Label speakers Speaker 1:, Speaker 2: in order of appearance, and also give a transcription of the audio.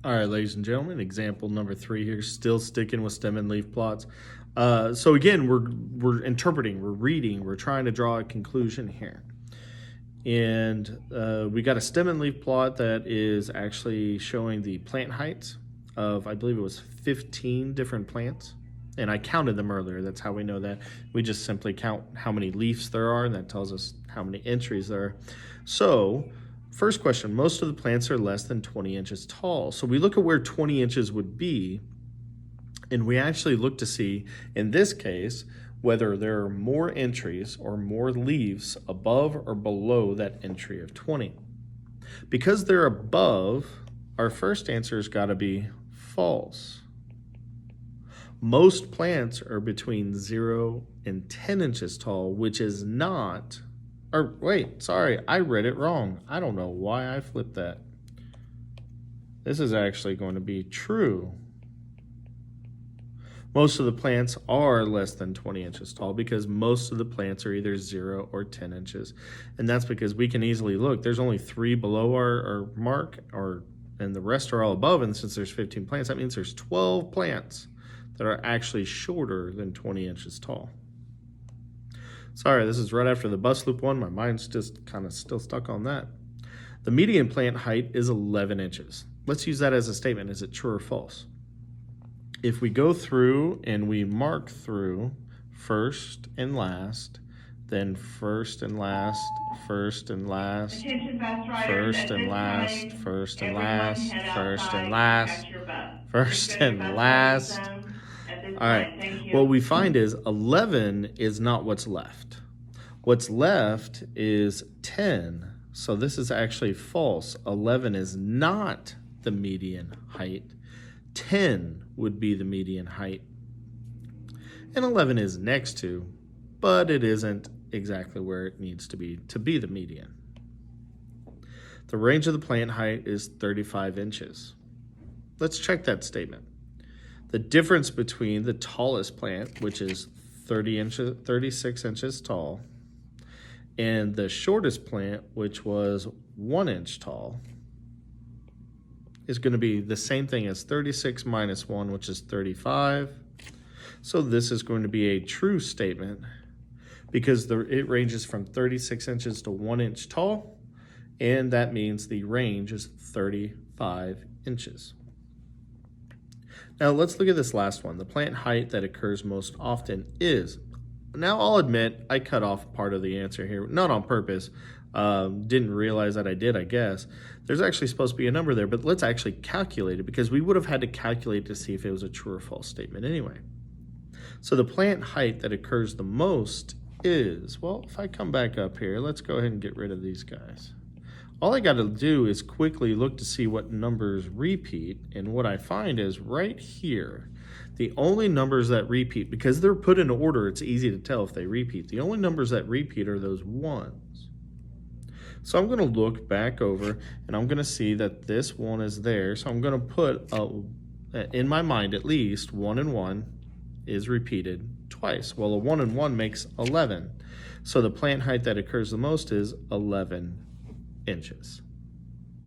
Speaker 1: All right, ladies and gentlemen, example number 3 here, still sticking with stem and leaf plots. So again, we're interpreting, we're reading, we're trying to draw a conclusion here. And we got a stem and leaf plot that is actually showing the plant heights of, I believe it was 15 different plants. And I counted them earlier. That's how we know that. We just simply count how many leaves there are, and that tells us how many entries there are. So, first question, most of the plants are less than 20 inches tall. So we look at where 20 inches would be, and we actually look to see, in this case, whether there are more entries or more leaves above or below that entry of 20. Because they're above, our first answer has got to be false. Most plants are between 0 and 10 inches tall, which is not, or wait, sorry, I read it wrong. I don't know why I flipped that. This is actually going to be true. Most of the plants are less than 20 inches tall because most of the plants are either 0 or 10 inches. And that's because we can easily look. There's only 3 below our mark, and the rest are all above. And since there's 15 plants, that means there's 12 plants that are actually shorter than 20 inches tall. Sorry, this is right after the bus loop one. My mind's just kind of still stuck on that. The median plant height is 11 inches. Let's use that as a statement. Is it true or false? If we go through and we mark through first and last, then first and last, first and last, first and last, first and last, first and last, first and last. All right, what we find is 11 is not what's left. What's left is 10, so this is actually false. 11 is not the median height. 10 would be the median height. And 11 is next to, but it isn't exactly where it needs to be the median. The range of the plant height is 35 inches. Let's check that statement. The difference between the tallest plant, which is 36 inches tall, and the shortest plant, which was 1 inch tall, is going to be the same thing as 36 minus 1, which is 35. So this is going to be a true statement because it ranges from 36 inches to 1 inch tall, and that means the range is 35 inches. Now let's look at this last one. The plant height that occurs most often is. Now I'll admit I cut off part of the answer here, not on purpose. Didn't realize that I did, I guess. There's actually supposed to be a number there, but let's actually calculate it because we would have had to calculate to see if it was a true or false statement anyway. So the plant height that occurs the most is, well, if I come back up here, let's go ahead and get rid of these guys. All I got to do is quickly look to see what numbers repeat, and what I find is right here, the only numbers that repeat, because they're put in order, it's easy to tell if they repeat. The only numbers that repeat are those ones. So I'm going to look back over, and I'm going to see that this one is there. So I'm going to put, in my mind at least, 1 and 1 is repeated twice. Well, a 1 and 1 makes 11. So the plant height that occurs the most is 11 inches.